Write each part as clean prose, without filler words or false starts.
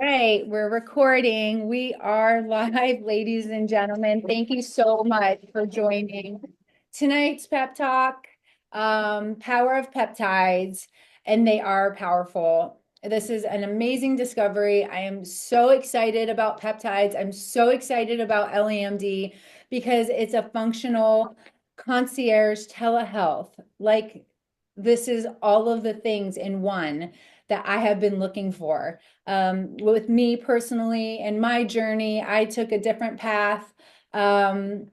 Right, we're recording. We are live, ladies and gentlemen. Thank you so much for joining tonight's pep talk, power of peptides, and they are powerful. This is an amazing discovery. I am so excited about peptides. I'm so excited about LEMD because it's a functional concierge telehealth. Like, this is all of the things in one that I have been looking for. With me personally and my journey, I took a different path. Um,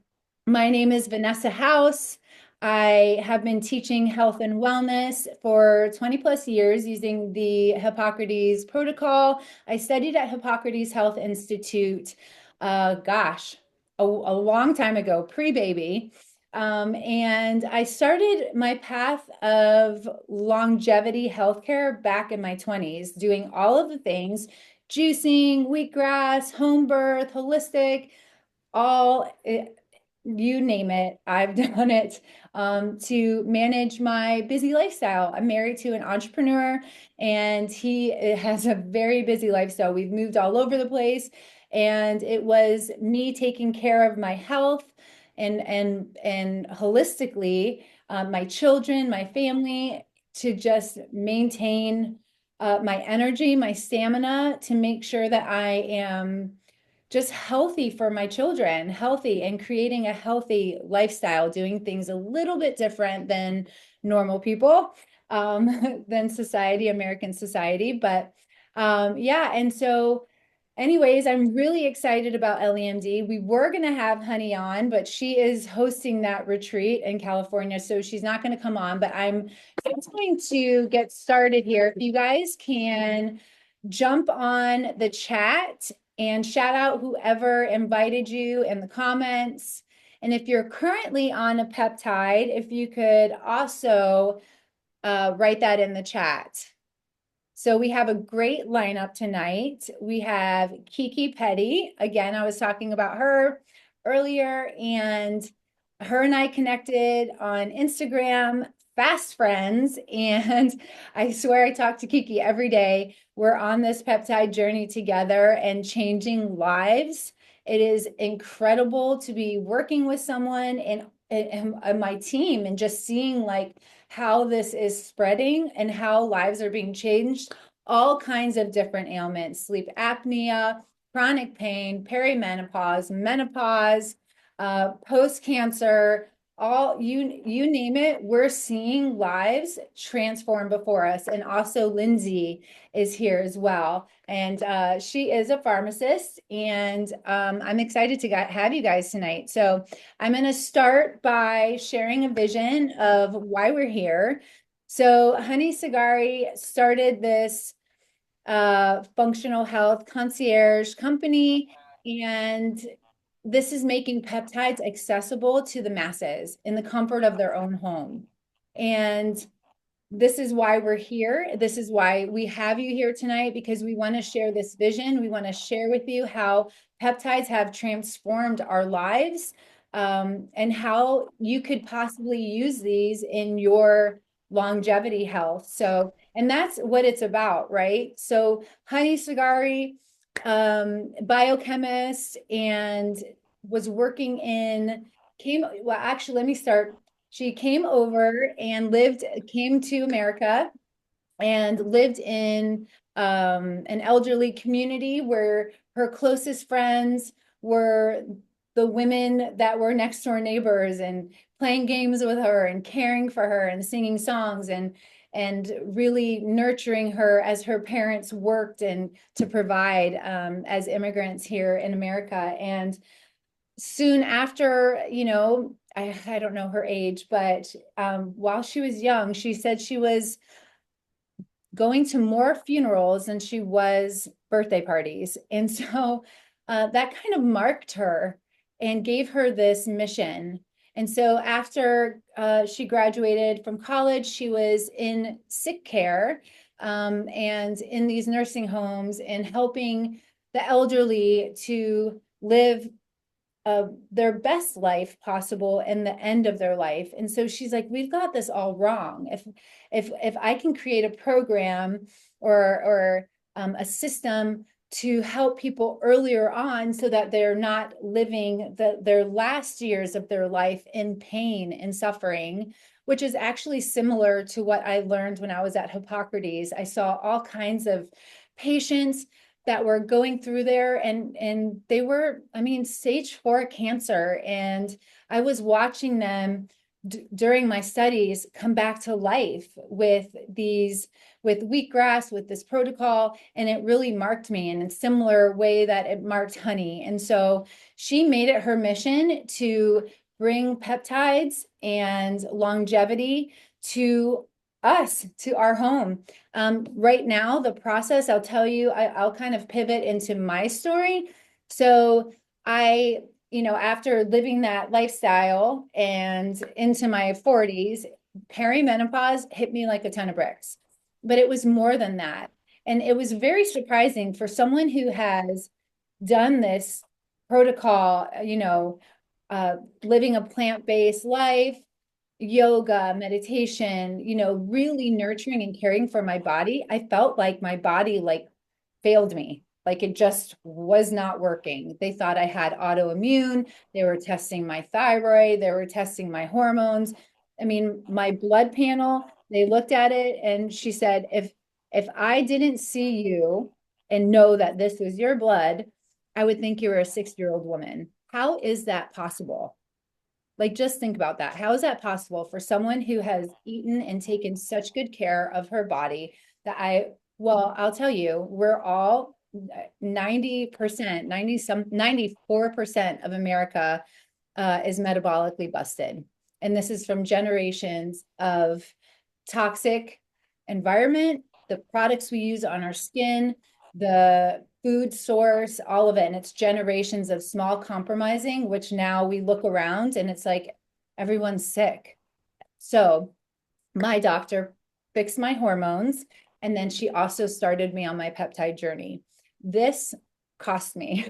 my name is Vanessa House. I have been teaching health and wellness for 20 plus years using the Hippocrates protocol. I studied at Hippocrates Health Institute, a long time ago, pre-baby. And I started my path of longevity healthcare back in my 20s, doing all of the things, juicing, wheatgrass, home birth, holistic, all you name it, I've done it to manage my busy lifestyle. I'm married to an entrepreneur, and he has a very busy lifestyle. We've moved all over the place, and it was me taking care of my health and holistically, my children, my family, to just maintain my energy, my stamina, to make sure that I am just healthy for my children, healthy and creating a healthy lifestyle, doing things a little bit different than normal people, than society, American society. But yeah, and so anyways, I'm really excited about LEMD. We were going to have Honey on, but she is hosting that retreat in California, so she's not going to come on. But I'm just going to get started here. If you guys can jump on the chat and shout out whoever invited you in the comments. And if you're currently on a peptide, if you could also write that in the chat. So we have a great lineup tonight. We have Kiki Petty. Again, I was talking about her earlier, and her and I connected on Instagram, fast friends. And I swear I talk to Kiki every day. We're on this peptide journey together and changing lives. It is incredible to be working with someone and my team and just seeing like how this is spreading and how lives are being changed. All kinds of different ailments, sleep apnea, chronic pain, perimenopause, menopause, post-cancer, all you name it, we're seeing lives transform before us. And also Lyndsey is here as well. And she is a pharmacist, and I'm excited to have you guys tonight. So I'm going to start by sharing a vision of why we're here. So Honey Sagari started this functional health concierge company, and this is making peptides accessible to the masses in the comfort of their own home. And this is why we're here. This is why we have you here tonight, because we want to share this vision. We want to share with you how peptides have transformed our lives, and how you could possibly use these in your longevity health. So, and that's what it's about, right? So, Honey Sagari, biochemist, and was working in, well, actually, let me start. She came over and came to America and lived in an elderly community where her closest friends were the women that were next door neighbors, and playing games with her and caring for her and singing songs and really nurturing her as her parents worked and to provide as immigrants here in America. And soon after, I don't know her age, but while she was young, she said she was going to more funerals than she was birthday parties. And so that kind of marked her and gave her this mission. And so after she graduated from college, she was in sick care, and in these nursing homes and helping the elderly to live their best life possible and the end of their life. And so she's like, we've got this all wrong. If I can create a program or a system to help people earlier on so that they're not living their last years of their life in pain and suffering, which is actually similar to what I learned when I was at Hippocrates. I saw all kinds of patients that were going through there, and they were, I mean, stage 4 cancer. And I was watching them during my studies come back to life with wheatgrass, with this protocol. And it really marked me in a similar way that it marked honey. And so she made it her mission to bring peptides and longevity to us, to our home. Right now, the process, I'll tell you, I'll kind of pivot into my story. So I, after living that lifestyle and into my 40s, perimenopause hit me like a ton of bricks. But it was more than that. And it was very surprising for someone who has done this protocol, living a plant-based life, yoga, meditation, really nurturing and caring for my body. I felt like my body like failed me. Like it just was not working. They thought I had autoimmune. They were testing my thyroid. They were testing my hormones. I mean, my blood panel, they looked at it and she said, if I didn't see you and know that this was your blood, I would think you were a 6-year-old woman. How is that possible? Like, just think about that. How is that possible for someone who has eaten and taken such good care of her body that well, I'll tell you, we're all 90%, 94% of America is metabolically busted. And this is from generations of toxic environment, the products we use on our skin, the food source, all of it. And it's generations of small compromising, which now we look around and it's like everyone's sick. So my doctor fixed my hormones. And then she also started me on my peptide journey. This cost me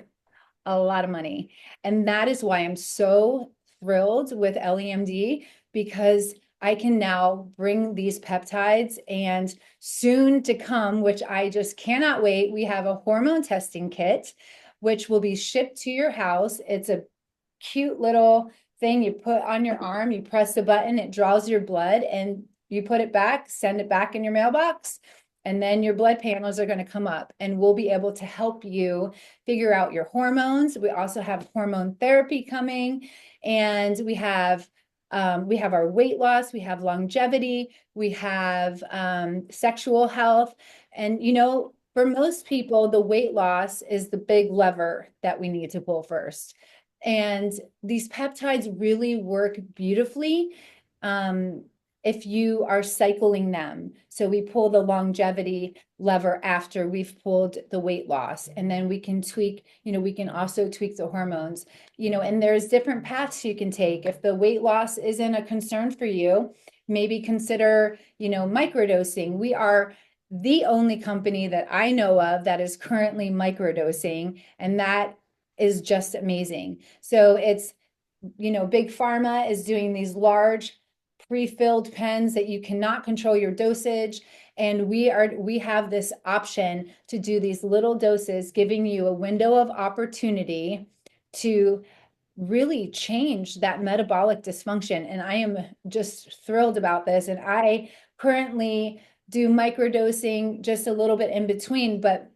a lot of money. And that is why I'm so thrilled with LEMD, because I can now bring these peptides, and soon to come, which I just cannot wait, we have a hormone testing kit, which will be shipped to your house. It's a cute little thing you put on your arm, you press the button, it draws your blood, and you put it back, send it back in your mailbox. And then your blood panels are going to come up, and we'll be able to help you figure out your hormones. We also have hormone therapy coming, and we have our weight loss, we have longevity, we have sexual health. And, for most people, the weight loss is the big lever that we need to pull first. And these peptides really work beautifully if you are cycling them. So we pull the longevity lever after we've pulled the weight loss, and then we can tweak, we can also tweak the hormones, and there's different paths you can take. If the weight loss isn't a concern for you, maybe consider, microdosing. We are the only company that I know of that is currently microdosing, and that is just amazing. So it's, big pharma is doing these large pre-filled pens that you cannot control your dosage. And we have this option to do these little doses, giving you a window of opportunity to really change that metabolic dysfunction. And I am just thrilled about this. And I currently do microdosing just a little bit in between, but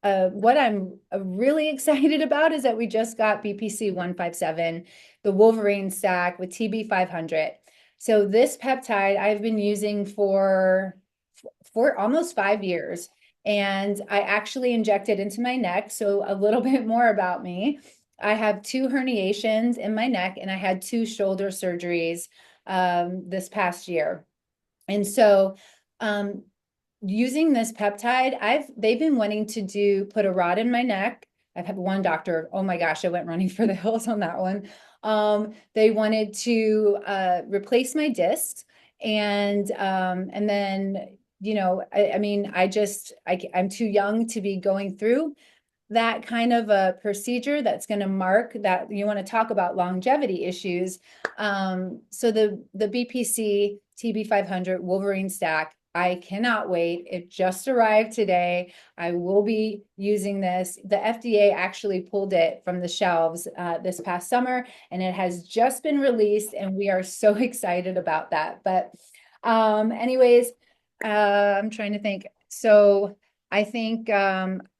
what I'm really excited about is that we just got BPC 157, the Wolverine stack with TB 500. So this peptide I've been using for almost 5 years, and I actually inject it into my neck. So a little bit more about me. I have 2 herniations in my neck, and I had 2 shoulder surgeries this past year. And so using this peptide, they've been wanting to put a rod in my neck. I've had one doctor, oh my gosh, I went running for the hills on that one. They wanted to replace my discs, and then, I'm too young to be going through that kind of a procedure that's going to mark that. You want to talk about longevity issues. So the BPC TB 500 Wolverine stack, I cannot wait. It just arrived today. I will be using this. The FDA actually pulled it from the shelves this past summer, and it has just been released, and we are so excited about that. But anyways, I'm trying to think. So I think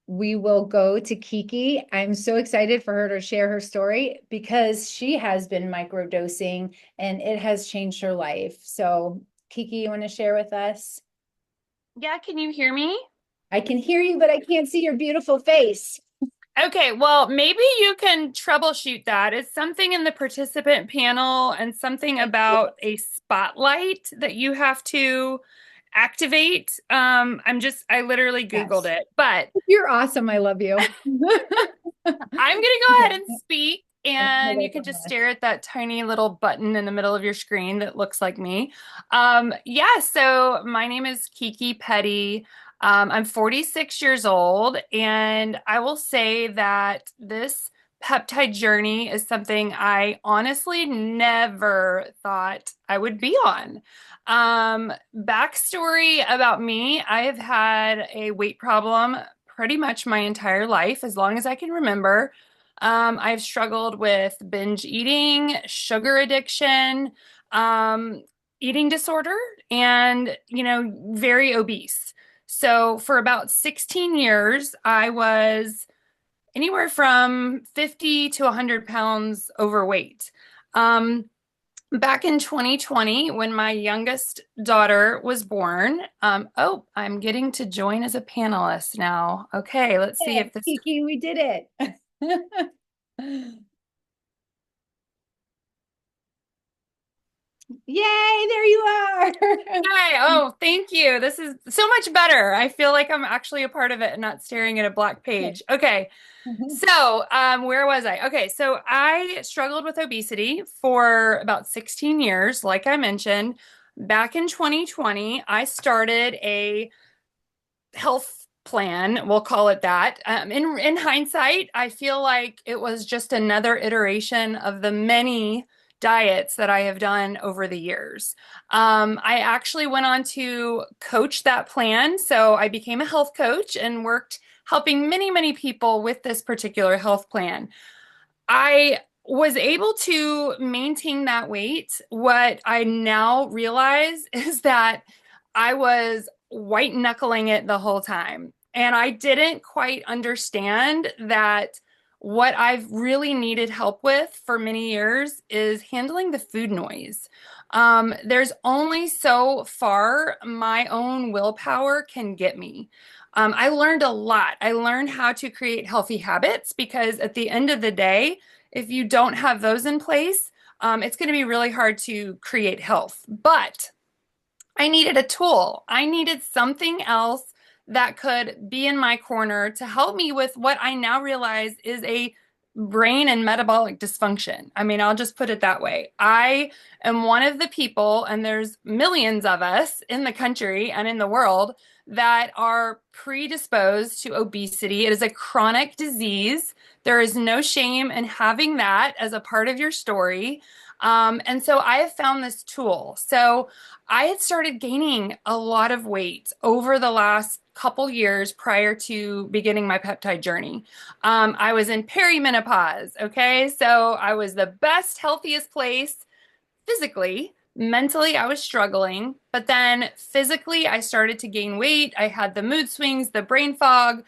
we will go to Kiki. I'm so excited for her to share her story because she has been microdosing and it has changed her life. So, Kiki, you want to share with us? Yeah, can you hear me? I can hear you, but I can't see your beautiful face. Okay, well, maybe you can troubleshoot that. It's something in the participant panel and something about a spotlight that you have to activate. I literally Googled Yes. it, but You're awesome. I love you. I'm gonna go ahead Okay. and speak, I'm gonna and you go can from just this. stare at that tiny little button in the middle of your screen that looks like me. Yeah, so my name is Kiki Petty. I'm 46 years old, and I will say that this peptide journey is something I honestly never thought I would be on. Backstory about me, I have had a weight problem pretty much my entire life, as long as I can remember. I've struggled with binge eating, sugar addiction, um, eating disorder, and, very obese. So for about 16 years, I was anywhere from 50 to 100 pounds overweight. Um, Back in 2020, when my youngest daughter was born, oh, I'm getting to join as a panelist now. Okay, let's see if this. Kiki, we did it. Yay, there you are. Hi. Oh, thank you. This is so much better. I feel like I'm actually a part of it and not staring at a black page. Okay. So, where was I? Okay, so I struggled with obesity for about 16 years, like I mentioned. Back in 2020, I started a health plan, we'll call it that. In hindsight, I feel like it was just another iteration of the many diets that I have done over the years. I actually went on to coach that plan, so I became a health coach and worked helping many, many people with this particular health plan. I was able to maintain that weight. What I now realize is that I was white knuckling it the whole time. And I didn't quite understand that what I've really needed help with for many years is handling the food noise. There's only so far my own willpower can get me. I learned a lot. I learned how to create healthy habits because at the end of the day, if you don't have those in place, it's going to be really hard to create health. But I needed a tool. I needed something else that could be in my corner to help me with what I now realize is a brain and metabolic dysfunction. I mean, I'll just put it that way. I am one of the people, and there's millions of us in the country and in the world that are predisposed to obesity. It is a chronic disease. There is no shame in having that as a part of your story. And so I have found this tool. So I had started gaining a lot of weight over the last couple years prior to beginning my peptide journey. I was in perimenopause, okay? So I was the best, healthiest place physically. Mentally, I was struggling, but then physically, I started to gain weight. I had the mood swings, the brain fog,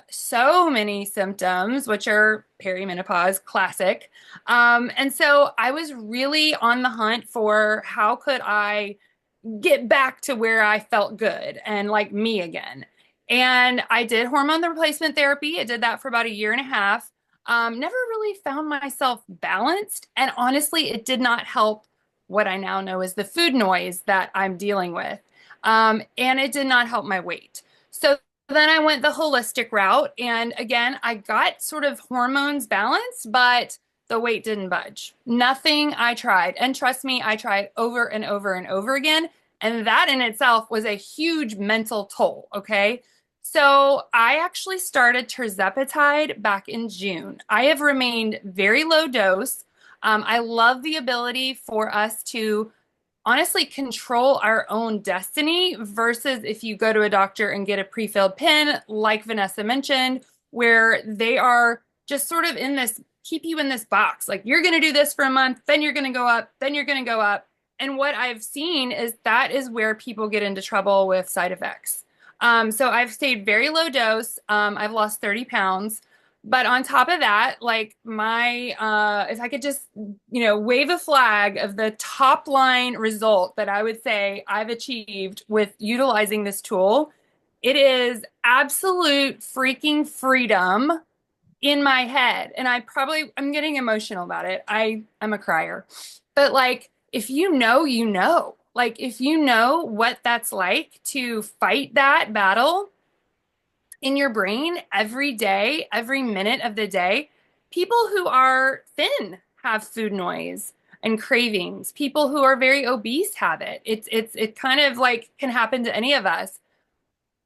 so many symptoms, which are perimenopause, classic. And so I was really on the hunt for how could I get back to where I felt good and like me again. And I did hormone replacement therapy. I did that for about a year and a half. Never really found myself balanced. And honestly, it did not help what I now know is the food noise that I'm dealing with. And it did not help my weight. So then I went the holistic route. And again, I got sort of hormones balanced, but the weight didn't budge. Nothing I tried. And trust me, I tried over and over and over again. And that in itself was a huge mental toll. Okay. So I actually started tirzepatide back in June. I have remained very low dose. I love the ability for us to honestly control our own destiny versus if you go to a doctor and get a pre-filled pen, like Vanessa mentioned, where they are just sort of in this, keep you in this box. Like you're going to do this for a month, then you're going to go up, then you're going to go up. And what I've seen is that is where people get into trouble with side effects. So I've stayed very low dose. I've lost 30 pounds. But on top of that, like my, if I could just, wave a flag of the top line result that I would say I've achieved with utilizing this tool, it is absolute freaking freedom in my head. And I'm getting emotional about it. I'm a crier. But like, if you know, you know, like if you know what that's like to fight that battle in your brain every day, every minute of the day. People who are thin have food noise and cravings. People who are very obese have it. It kind of like can happen to any of us.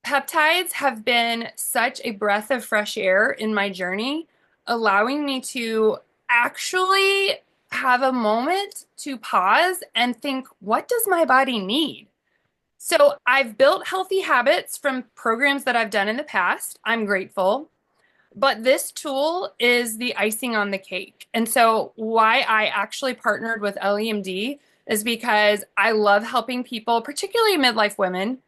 Peptides have been such a breath of fresh air in my journey, allowing me to actually have a moment to pause and think, what does my body need? So I've built healthy habits from programs that I've done in the past. I'm grateful. But this tool is the icing on the cake. And so why I actually partnered with LEMD is because I love helping people, particularly midlife women,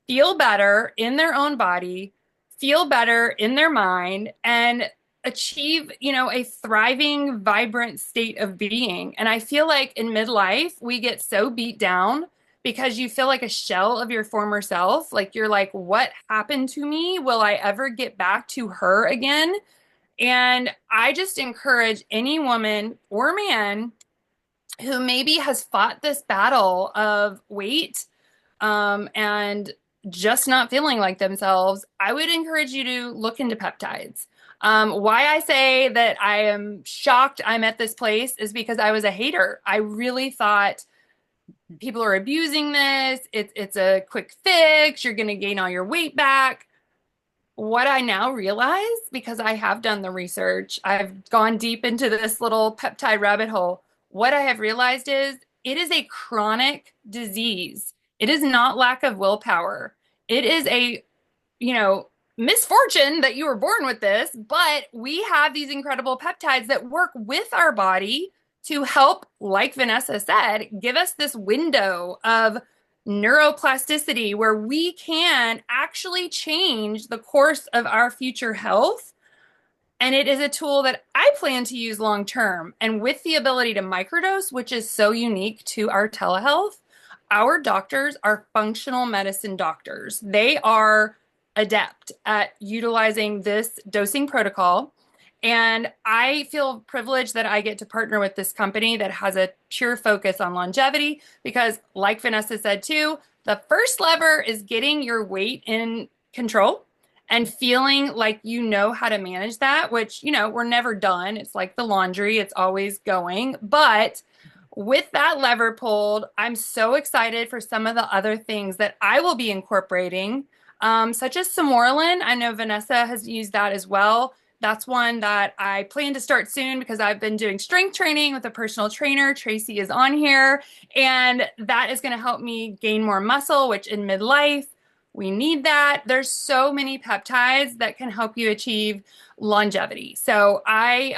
feel better in their own body, feel better in their mind, and achieve, a thriving, vibrant state of being. And I feel like in midlife, we get so beat down because you feel like a shell of your former self. Like you're like, what happened to me? Will I ever get back to her again? And I just encourage any woman or man who maybe has fought this battle of weight and just not feeling like themselves, I would encourage you to look into peptides. Why I say that I am shocked I'm at this place is because I was a hater. I really thought people are abusing this. It's a quick fix. You're going to gain all your weight back. What I now realize, because I have done the research, I've gone deep into this little peptide rabbit hole. What I have realized is it is a chronic disease. It is not lack of willpower. It is a, you know, misfortune that you were born with this, but we have these incredible peptides that work with our body to help, like Vanessa said, give us this window of neuroplasticity where we can actually change the course of our future health. And it is a tool that I plan to use long term. And with the ability to microdose, which is so unique to our telehealth, our doctors are functional medicine doctors. They are adept at utilizing this dosing protocol. And I feel privileged that I get to partner with this company that has a pure focus on longevity because, like Vanessa said too, the first lever is getting your weight in control and feeling like you know how to manage that, which, we're never done. It's like the laundry, it's always going. But with that lever pulled, I'm so excited for some of the other things that I will be incorporating, such as Samoralin. I know Vanessa has used that as well. That's one that I plan to start soon because I've been doing strength training with a personal trainer. Tracy is on here, and that is going to help me gain more muscle, which in midlife, we need that. There's so many peptides that can help you achieve longevity. So I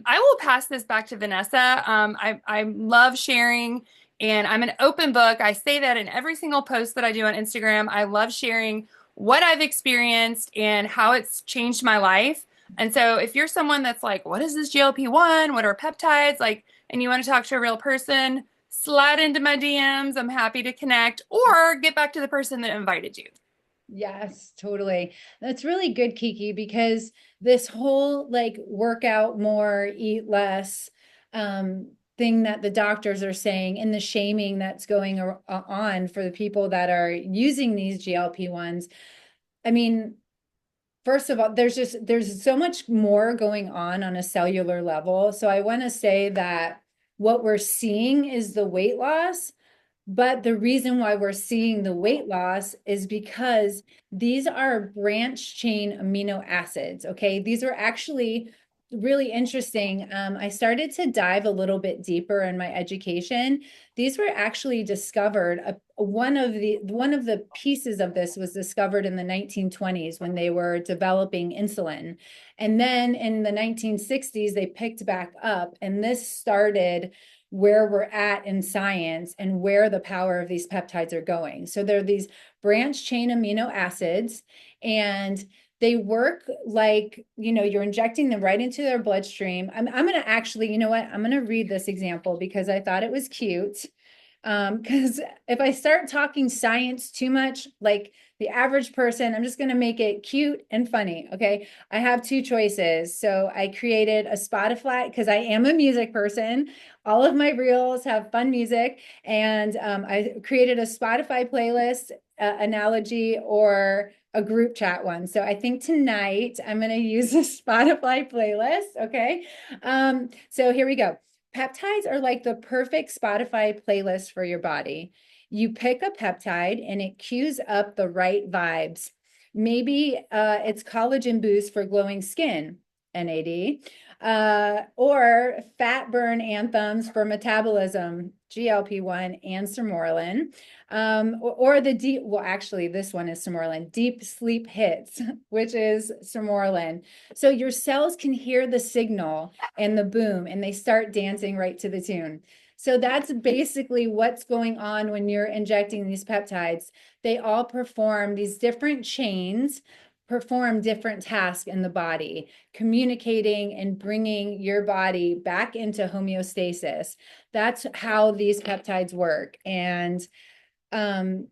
will pass this back to Vanessa. I love sharing, and I'm an open book. I say that in every single post that I do on Instagram. I love sharing what I've experienced and how it's changed my life. And so if you're someone that's like, what is this GLP-1? What are peptides? Like, and you want to talk to a real person, slide into my DMs. I'm happy to connect or get back to the person that invited you. Yes, totally. That's really good, Kiki, because this whole like workout more, eat less thing that the doctors are saying and the shaming that's going on for the people that are using these GLP-1s. I mean, first of all, there's so much more going on a cellular level. So I want to say that what we're seeing is the weight loss, but the reason why we're seeing the weight loss is because these are branch chain amino acids. Okay. These are actually really interesting. I started to dive a little bit deeper in my education. These were actually discovered. One of the pieces of this was discovered in the 1920s when they were developing insulin, and then in the 1960s they picked back up, and this started where we're at in science and where the power of these peptides are going. So there are these branch chain amino acids, and they work like, you're injecting them right into their bloodstream. I'm going to actually, you know what? I'm going to read this example because I thought it was cute. Because if I start talking science too much, like the average person, I'm just going to make it cute and funny. Okay. I have two choices. So I created a Spotify because I am a music person. All of my reels have fun music. And I created a Spotify playlist analogy or a group chat one. So I think tonight I'm going to use a Spotify playlist. Okay. So here we go. Peptides are like the perfect Spotify playlist for your body. You pick a peptide and it cues up the right vibes. Maybe it's collagen boost for glowing skin, NAD, or fat burn anthems for metabolism, GLP-1 and sermorelin, or the deep, well, actually, this one is sermorelin, deep sleep hits, which is sermorelin. So your cells can hear the signal and the boom, and they start dancing right to the tune. So that's basically what's going on when you're injecting these peptides. They all perform these different chains, perform different tasks in the body, communicating and bringing your body back into homeostasis. That's how these peptides work. And right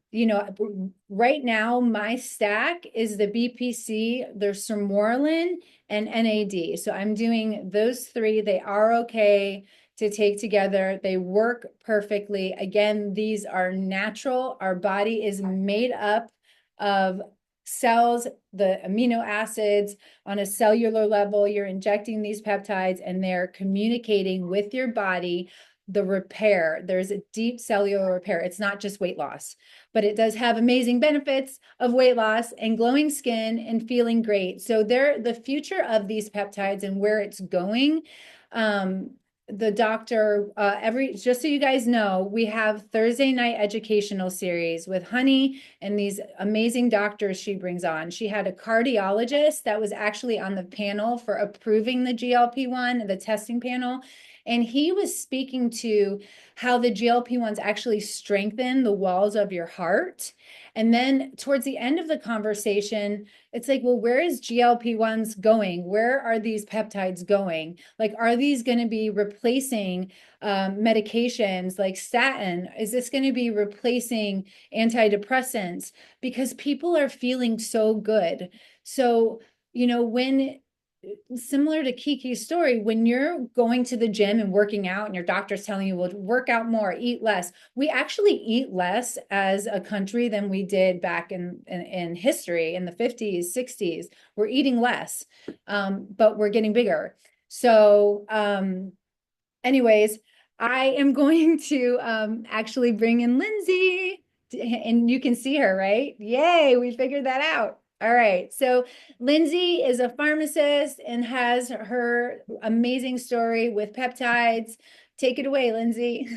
now my stack is the BPC, there's sermorelin and NAD. So I'm doing those three. They are okay to take together. They work perfectly. Again, these are natural. Our body is made up of cells, the amino acids on a cellular level. You're injecting these peptides and they're communicating with your body the repair. There's a deep cellular repair. It's not just weight loss, but it does have amazing benefits of weight loss and glowing skin and feeling great. So the future of these peptides and where it's going. The doctor, just so you guys know, we have Thursday night educational series with Honey and these amazing doctors she brings on. She had a cardiologist that was actually on the panel for approving the GLP-1, the testing panel. And he was speaking to how the GLP-1s actually strengthen the walls of your heart. And then towards the end of the conversation, it's like, well, where is GLP-1s going? Where are these peptides going? Like, are these going to be replacing medications like statin? Is this going to be replacing antidepressants? Because people are feeling so good. So, when similar to Kiki's story, when you're going to the gym and working out and your doctor's telling you, well, work out more, eat less, we actually eat less as a country than we did back in history in the 50s, 60s. We're eating less, but we're getting bigger. So anyways, I am going to actually bring in Lyndsey, and you can see her, right? Yay, we figured that out. All right. So Lyndsey is a pharmacist and has her amazing story with peptides. Take it away, Lyndsey.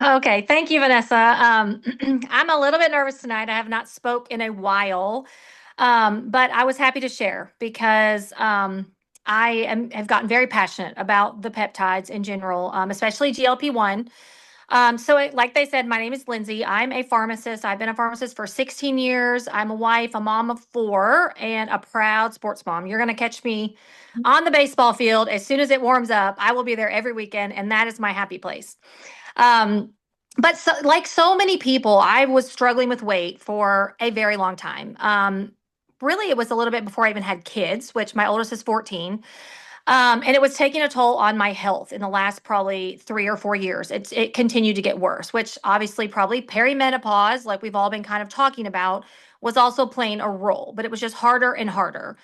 Okay, thank you, Vanessa. I'm a little bit nervous tonight. I have not spoke in a while, but I was happy to share because have gotten very passionate about the peptides in general, especially GLP-1. Like they said, my name is Lyndsey. I'm a pharmacist. I've been a pharmacist for 16 years. I'm a wife, a mom of four, and a proud sports mom. You're going to catch me on the baseball field as soon as it warms up. I will be there every weekend, and that is my happy place. But like so many people, I was struggling with weight for a very long time. Really, it was a little bit before I even had kids, which my oldest is 14. And it was taking a toll on my health in the last probably 3 or 4 years. It continued to get worse, which obviously probably perimenopause, like we've all been kind of talking about, was also playing a role, but it was just harder and harder.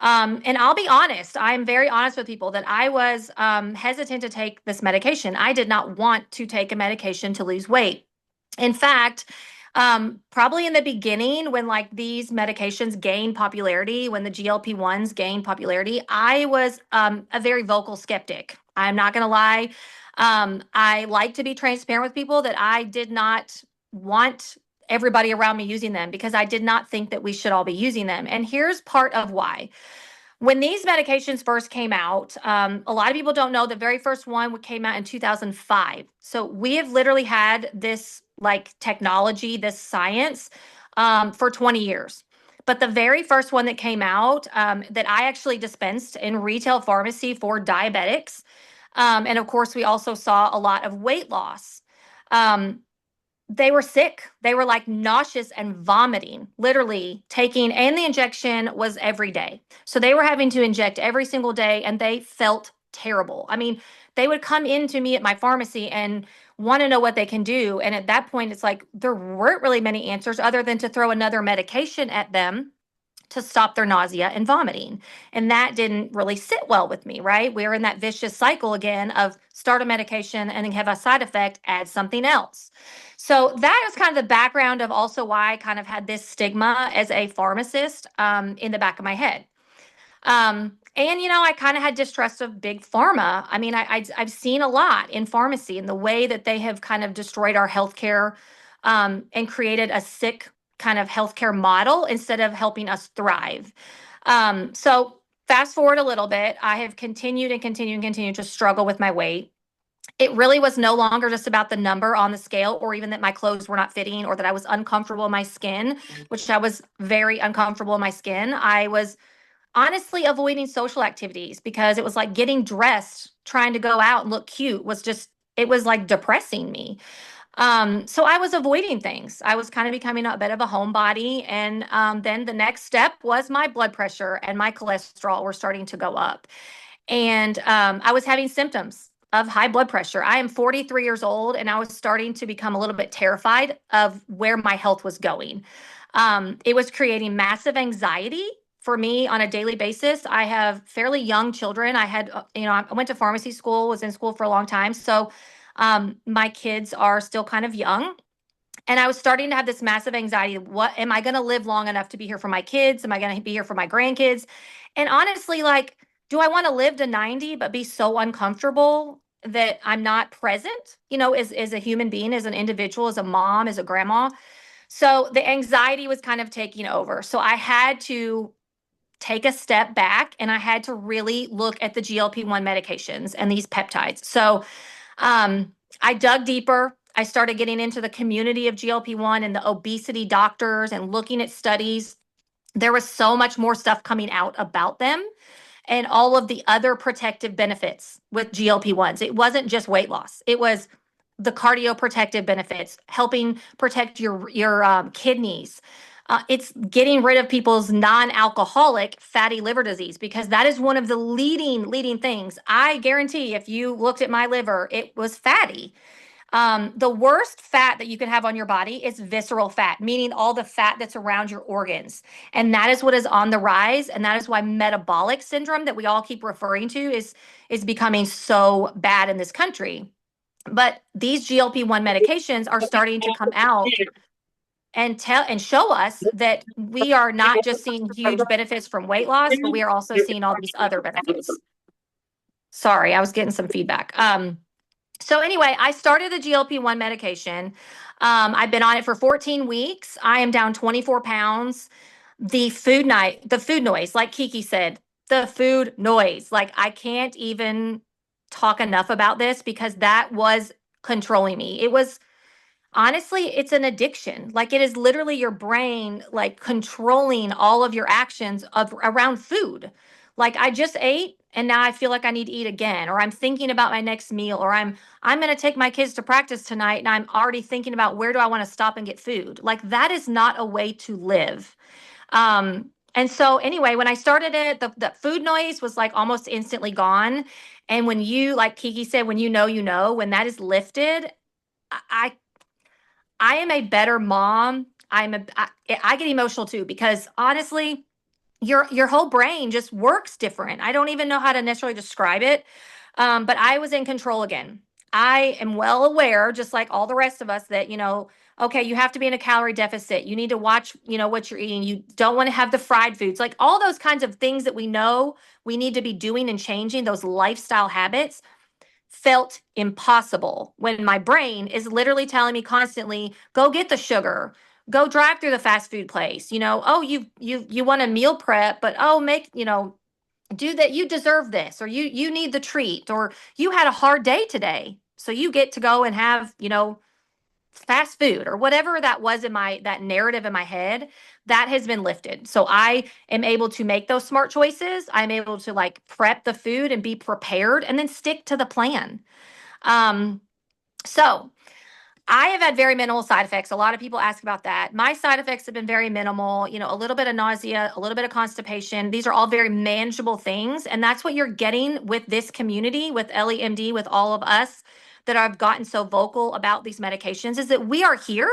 And I'll be honest, I'm very honest with people that I was hesitant to take this medication. I did not want to take a medication to lose weight. In fact, Probably in the beginning, when like these medications gained popularity, when the GLP-1s gained popularity, I was a very vocal skeptic. I'm not going to lie. I like to be transparent with people that I did not want everybody around me using them because I did not think that we should all be using them. And here's part of why. When these medications first came out, a lot of people don't know the very first one came out in 2005. So we have literally had this like technology, this science for 20 years. But the very first one that came out that I actually dispensed in retail pharmacy for diabetics. And of course, we also saw a lot of weight loss. Um, they were sick. They were like nauseous and vomiting, literally taking, and the injection was every day. So they were having to inject every single day and they felt terrible. I mean, they would come into me at my pharmacy and want to know what they can do. And at that point, it's like there weren't really many answers other than to throw another medication at them to stop their nausea and vomiting. And that didn't really sit well with me, right? We're in that vicious cycle again of start a medication and then have a side effect, add something else. So that is kind of the background of also why I kind of had this stigma as a pharmacist in the back of my head. And you know, I kind of had distrust of big pharma. I mean, I've seen a lot in pharmacy and the way that they have kind of destroyed our healthcare and created a sick kind of healthcare model instead of helping us thrive. So fast forward a little bit, I have continued and continued and continued to struggle with my weight. It really was no longer just about the number on the scale or even that my clothes were not fitting or that I was uncomfortable in my skin, which I was very uncomfortable in my skin. I was honestly avoiding social activities because it was like getting dressed, trying to go out and look cute was just, it was like depressing me. So I was avoiding things. I was kind of becoming a bit of a homebody. And then the next step was my blood pressure and my cholesterol were starting to go up. And I was having symptoms of high blood pressure. I am 43 years old, and I was starting to become a little bit terrified of where my health was going. It was creating massive anxiety for me on a daily basis. I have fairly young children. I had, I went to pharmacy school, was in school for a long time. So my kids are still kind of young. And I was starting to have this massive anxiety. What am I going to live long enough to be here for my kids? Am I going to be here for my grandkids? And honestly, like, do I want to live to 90 but be so uncomfortable that I'm not present, as a human being, as an individual, as a mom, as a grandma? So the anxiety was kind of taking over. So I had to take a step back and I had to really look at the GLP-1 medications and these peptides. So I dug deeper. I started getting into the community of GLP-1 and the obesity doctors and looking at studies. There was so much more stuff coming out about them and all of the other protective benefits with GLP-1s. It wasn't just weight loss. It was the cardioprotective benefits, helping protect your kidneys. It's getting rid of people's non-alcoholic fatty liver disease because that is one of the leading things. I guarantee if you looked at my liver, it was fatty. The worst fat that you can have on your body is visceral fat, meaning all the fat that's around your organs. And that is what is on the rise. And that is why metabolic syndrome that we all keep referring to is becoming so bad in this country. But these GLP-1 medications are starting to come out and show us that we are not just seeing huge benefits from weight loss, but we are also seeing all these other benefits. Sorry, I was getting some feedback. So anyway, I started the GLP-1 medication. I've been on it for 14 weeks. I am down 24 pounds. The food noise, like Kiki said, the food noise, like I can't even talk enough about this because that was controlling me. It was honestly, it's an addiction. Like it is literally your brain like controlling all of your actions around food. Like I just ate and now I feel like I need to eat again, or I'm thinking about my next meal, or I'm going to take my kids to practice tonight and I'm already thinking about where do I want to stop and get food. Like that is not a way to live. And so anyway, when I started it, the food noise was like almost instantly gone. And when you, like Kiki said, when when that is lifted, I I am a better mom. I get emotional too because honestly, your whole brain just works different. I don't even know how to necessarily describe it. But I was in control again. I am well aware, just like all the rest of us, that Okay, you have to be in a calorie deficit. You need to watch, what you're eating. You don't want to have the fried foods. Like all those kinds of things that we know we need to be doing and changing, those lifestyle habits felt impossible when my brain is literally telling me constantly, go get the sugar, go drive through the fast food place. Oh, you want a meal prep, but oh, make, do that, you deserve this, or you need the treat, or you had a hard day today, so you get to go and have, fast food, or whatever that was in that narrative in my head. That has been lifted, so I am able to make those smart choices. I'm able to like prep the food and be prepared and then stick to the plan. So I have had very minimal side effects. A lot of people ask about that. My side effects have been very minimal, a little bit of nausea, a little bit of constipation. These are all very manageable things. And that's what you're getting with this community, with LEMD, with all of us that have gotten so vocal about these medications, is that we are here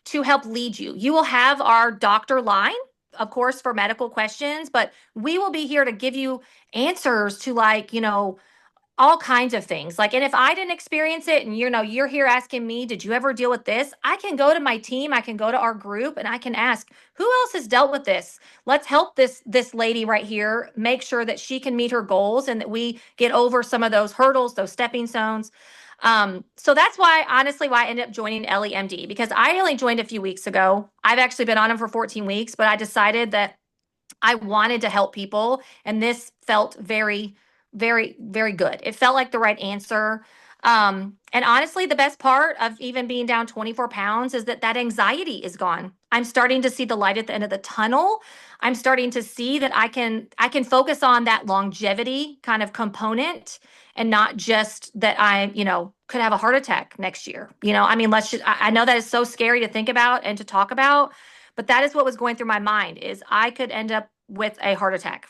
to help lead you. You will have our doctor line, of course, for medical questions, but we will be here to give you answers to, like, all kinds of things. Like, and if I didn't experience it and you're here asking me, did you ever deal with this? I can go to my team, I can go to our group, and I can ask, who else has dealt with this? Let's help this lady right here make sure that she can meet her goals and that we get over some of those hurdles, those stepping stones. So that's why, honestly, why I ended up joining LEMD, because I only joined a few weeks ago. I've actually been on them for 14 weeks, but I decided that I wanted to help people, and this felt very, very, very good. It felt like the right answer. And honestly, the best part of even being down 24 pounds is that anxiety is gone. I'm starting to see the light at the end of the tunnel. I'm starting to see that I can focus on that longevity kind of component, and not just that could have a heart attack next year. I mean, I know that is so scary to think about and to talk about, but that is what was going through my mind, is I could end up with a heart attack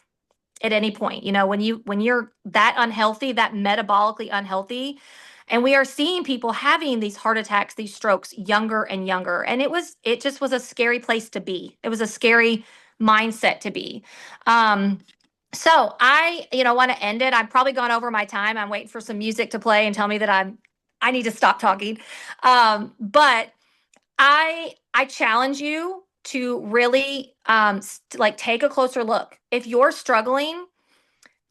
at any point. When you're that unhealthy, that metabolically unhealthy, and we are seeing people having these heart attacks, these strokes, younger and younger. And it just was a scary place to be. It was a scary mindset to be. So I, want to end it. I've probably gone over my time. I'm waiting for some music to play and tell me that I need to stop talking. But I challenge you to really like take a closer look. If you're struggling,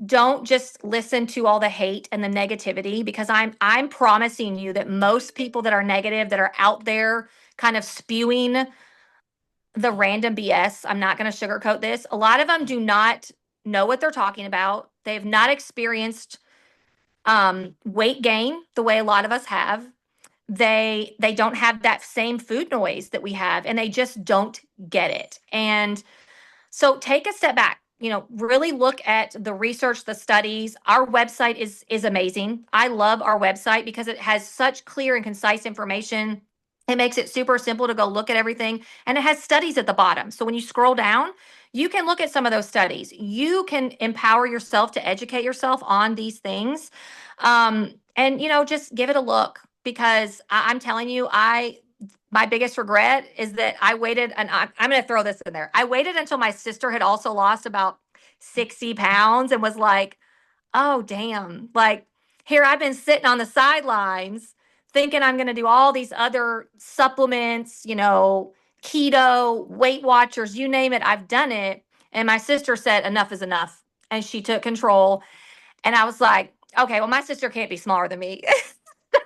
don't just listen to all the hate and the negativity, because I'm promising you that most people that are negative, that are out there kind of spewing the random BS, I'm not going to sugarcoat this. A lot of them do not know what they're talking about. They have not experienced weight gain the way a lot of us have. They don't have that same food noise that we have, and they just don't get it. And so take a step back, really look at the research, the studies. Our website is amazing. I love our website because it has such clear and concise information. It makes it super simple to go look at everything, and it has studies at the bottom. So when you scroll down, you can look at some of those studies. You can empower yourself to educate yourself on these things. And just give it a look, because I'm telling you, my biggest regret is that I waited, and I'm going to throw this in there. I waited until my sister had also lost about 60 pounds and was like, oh, damn. Like, here I've been sitting on the sidelines thinking I'm going to do all these other supplements, keto, Weight Watchers, you name it. I've done it. And my sister said, enough is enough. And she took control. And I was like, okay, well, my sister can't be smaller than me. So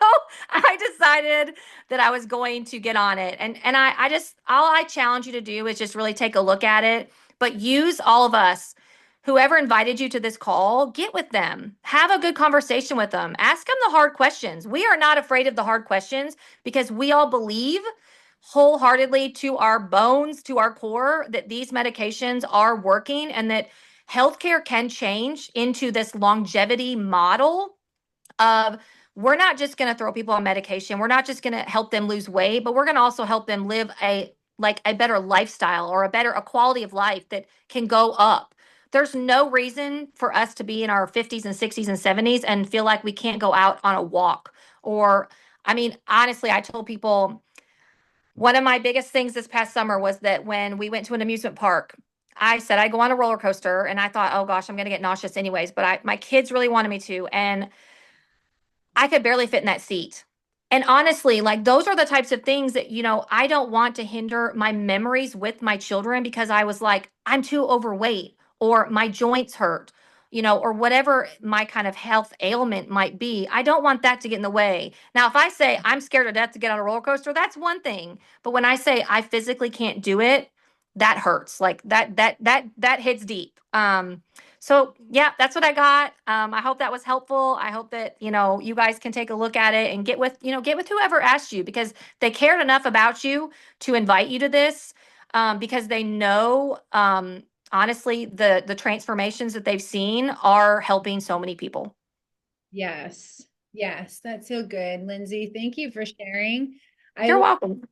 I decided that I was going to get on it. And I just, all I challenge you to do is just really take a look at it, but use all of us. Whoever invited you to this call, get with them, have a good conversation with them, ask them the hard questions. We are not afraid of the hard questions, because we all believe wholeheartedly, to our bones, to our core, that these medications are working, and that healthcare can change into this longevity model of, we're not just going to throw people on medication. We're not just going to help them lose weight, but we're going to also help them live a better lifestyle, or a quality of life that can go up. There's no reason for us to be in our 50s and 60s and 70s and feel like we can't go out on a walk. Or, I mean, honestly, I told people, one of my biggest things this past summer was that when we went to an amusement park, I said I go on a roller coaster, and I thought, oh gosh, I'm going to get nauseous anyways, but my kids really wanted me to, and I could barely fit in that seat. And honestly, like those are the types of things that, I don't want to hinder my memories with my children because I was like, I'm too overweight or my joints hurt, or whatever my kind of health ailment might be. I don't want that to get in the way. Now, if I say I'm scared to death to get on a roller coaster, that's one thing. But when I say I physically can't do it, that hurts. Like that hits deep. So yeah, that's what I got. I hope that was helpful. I hope that, you guys can take a look at it and get with whoever asked you because they cared enough about you to invite you to this, because they know, honestly, the transformations that they've seen are helping so many people. Yes. Yes, that's so good, Lyndsey. Thank you for sharing. I You're welcome.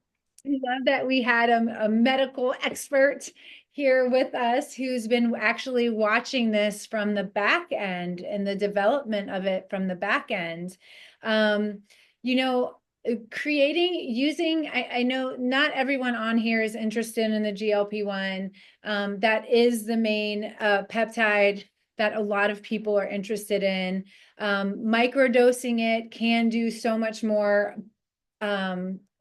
love that we had a medical expert here with us who's been actually watching this from the back end and the development of it from the back end. Um, you know, using, I know not everyone on here is interested in the GLP-1. That is the main peptide that a lot of people are interested in. Microdosing it can do so much more,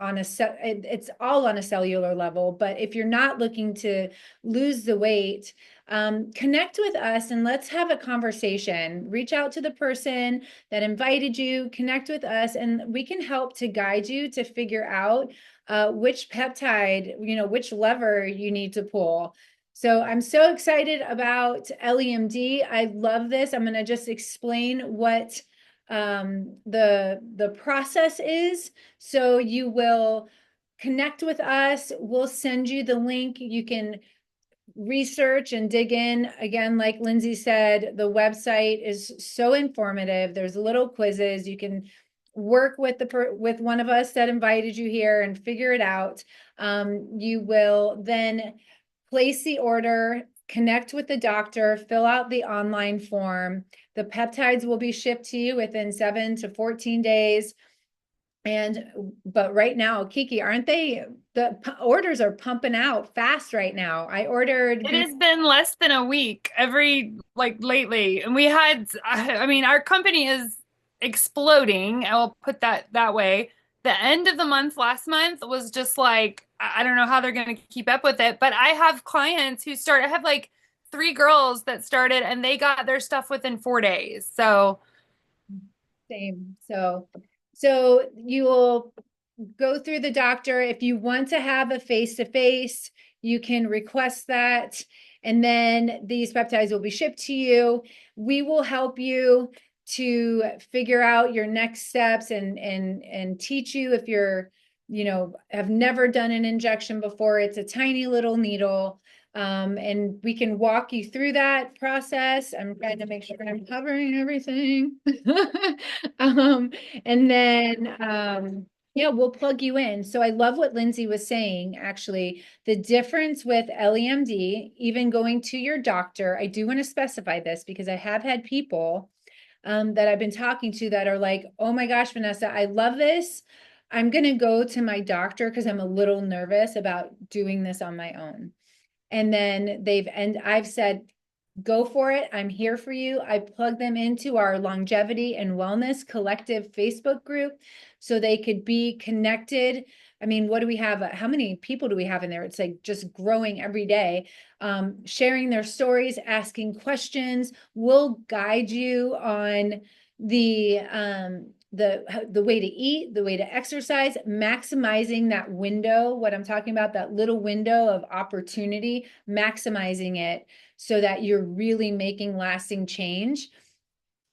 it's all on a cellular level. But if you're not looking to lose the weight, connect with us and let's have a conversation. Reach out to the person that invited you, connect with us, and we can help to guide you to figure out which peptide, which lever you need to pull. So I'm so excited about LEMD. I love this. I'm going to just explain what the process is. So you will connect with us. We'll send you the link. You can research and dig in. Again, like Lyndsey said, the website is so informative. There's little quizzes. You can work with with one of us that invited you here and figure it out. You will then place the order, connect with the doctor, fill out the online form. The peptides will be shipped to you within 7 to 14 days. But right now, Kiki, aren't they? The orders are pumping out fast right now. I ordered. It has been less than a week lately. And we had, I mean, our company is exploding. I'll put that way. The end of the month last month was just like, I don't know how they're going to keep up with it. But I have clients who I have like 3 girls that started and they got their stuff within 4 days. So Same. So you will go through the doctor. If you want to have a face-to-face, you can request that. And then these peptides will be shipped to you. We will help you to figure out your next steps and teach you if you're, have never done an injection before. It's a tiny little needle. And we can walk you through that process. I'm trying to make sure I'm covering everything. um, and then yeah, we'll plug you in. So I love what Lyndsey was saying, actually, the difference with LEMD, even going to your doctor. I do want to specify this because I have had people that I've been talking to that are like, oh my gosh, Vanessa, I love this. I'm going to go to my doctor because I'm a little nervous about doing this on my own. And then I've said, go for it. I'm here for you. I plug them into our longevity and wellness collective Facebook group so they could be connected. I mean, what do we have? How many people do we have in there? It's like just growing every day, sharing their stories, asking questions. We'll guide you on the way to eat, the way to exercise, maximizing that window, what I'm talking about, that little window of opportunity, maximizing it so that you're really making lasting change.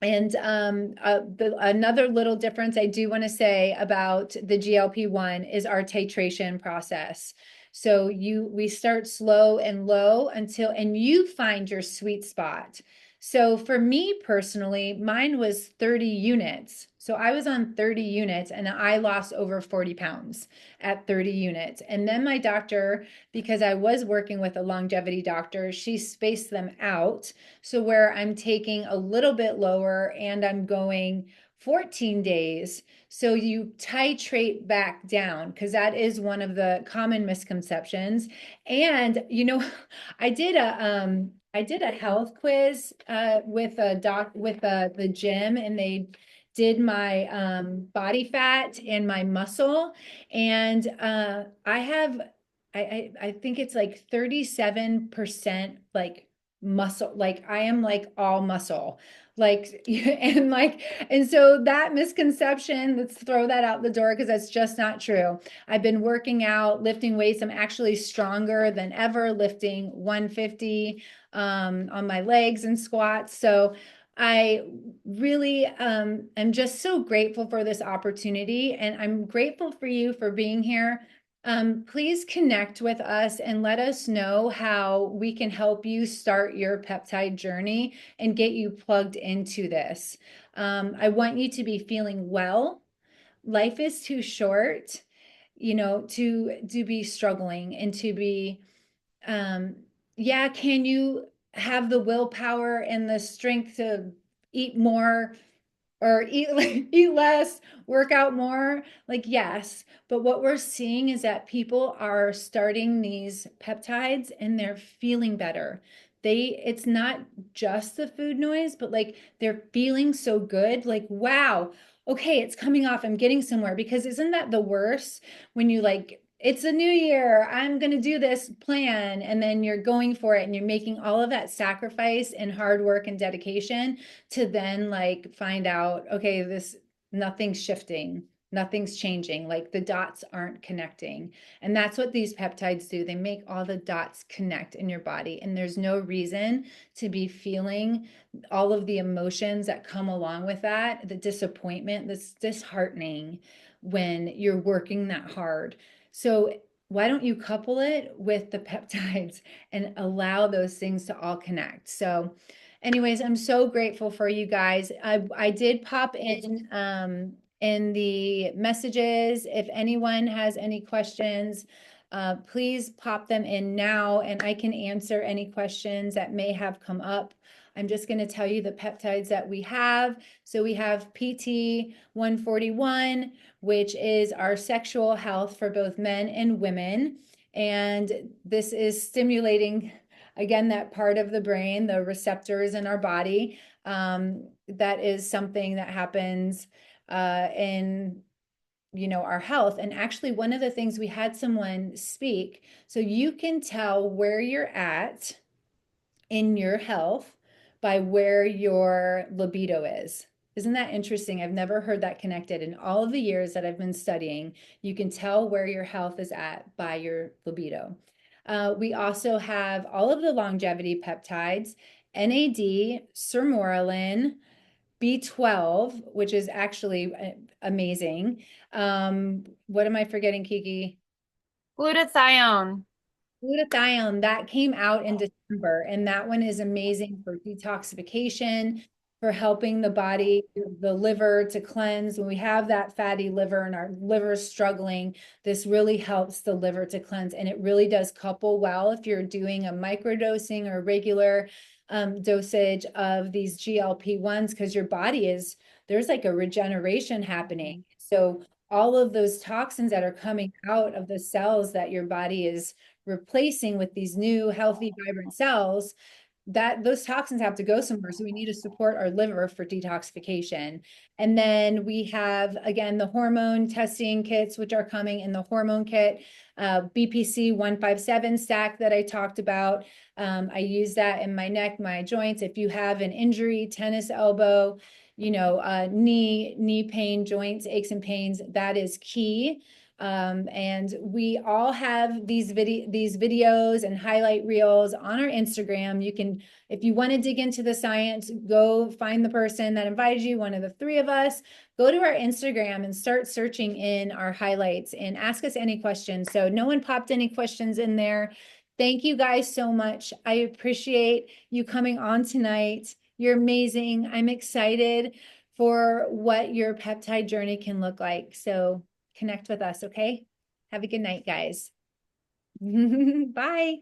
And another little difference I do want to say about the GLP-1 is our titration process. So we start slow and low and you find your sweet spot. So for me personally, mine was 30 units. So I was on 30 units and I lost over 40 pounds at 30 units. And then my doctor, because I was working with a longevity doctor, she spaced them out. So where I'm taking a little bit lower and I'm going 14 days. So you titrate back down because that is one of the common misconceptions. And I did a health quiz with the gym, and they did my body fat and my muscle, and I think it's like 37% like muscle, like I am like all muscle, like and like, and so that misconception, let's throw that out the door because that's just not true. I've been working out, lifting weights. I'm actually stronger than ever, lifting 150 on my legs and squats. So I really am just so grateful for this opportunity, and I'm grateful for you for being here. Please connect with us and let us know how we can help you start your peptide journey and get you plugged into this. I want you to be feeling well. Life is too short, to be struggling and to be, um, yeah, can you have the willpower and the strength to eat more or eat less, work out more? Like, yes, but what we're seeing is that people are starting these peptides and they're feeling better. It's not just the food noise, but like they're feeling so good, like, wow, okay, it's coming off, I'm getting somewhere. Because isn't that the worst when you like, it's a new year, I'm going to do this plan, and then you're going for it and you're making all of that sacrifice and hard work and dedication to then like find out, okay, nothing's shifting, nothing's changing, like the dots aren't connecting. And that's what these peptides do. They make all the dots connect in your body, and there's no reason to be feeling all of the emotions that come along with that, the disappointment, that's disheartening when you're working that hard. So why don't you couple it with the peptides and allow those things to all connect? So anyways, I'm so grateful for you guys. I did pop in the messages. If anyone has any questions, please pop them in now and I can answer any questions that may have come up. I'm just going to tell you the peptides that we have. So we have PT 141, which is our sexual health for both men and women. And this is stimulating, again, that part of the brain, the receptors in our body. That is something that happens in our health. And actually, one of the things we had someone speak, so you can tell where you're at in your health by where your libido is. Isn't that interesting? I've never heard that connected in all of the years that I've been studying. You can tell where your health is at by your libido. We also have all of the longevity peptides, NAD, sermorelin, B12, which is actually amazing. What am I forgetting, Kiki? Glutathione. Glutathione, that came out in December, and that one is amazing for detoxification, for helping the body, the liver to cleanse. When we have that fatty liver and our liver is struggling, this really helps the liver to cleanse. And it really does couple well if you're doing a microdosing or regular dosage of these GLP-1s, because your body there's like a regeneration happening. So all of those toxins that are coming out of the cells that your body is replacing with these new healthy vibrant cells, that those toxins have to go somewhere. So we need to support our liver for detoxification. And then we have, again, the hormone testing kits, which are coming in the hormone kit, BPC 157 stack that I talked about. I use that in my neck, my joints. If you have an injury, tennis elbow, knee pain, joints, aches and pains, that is key. And we all have these videos and highlight reels on our Instagram. You can, if you want to dig into the science, go find the person that invited you, one of the three of us, go to our Instagram and start searching in our highlights and ask us any questions. So no one popped any questions in there. Thank you guys so much. I appreciate you coming on tonight. You're amazing. I'm excited for what your peptide journey can look like. So connect with us, okay? Have a good night, guys. Bye.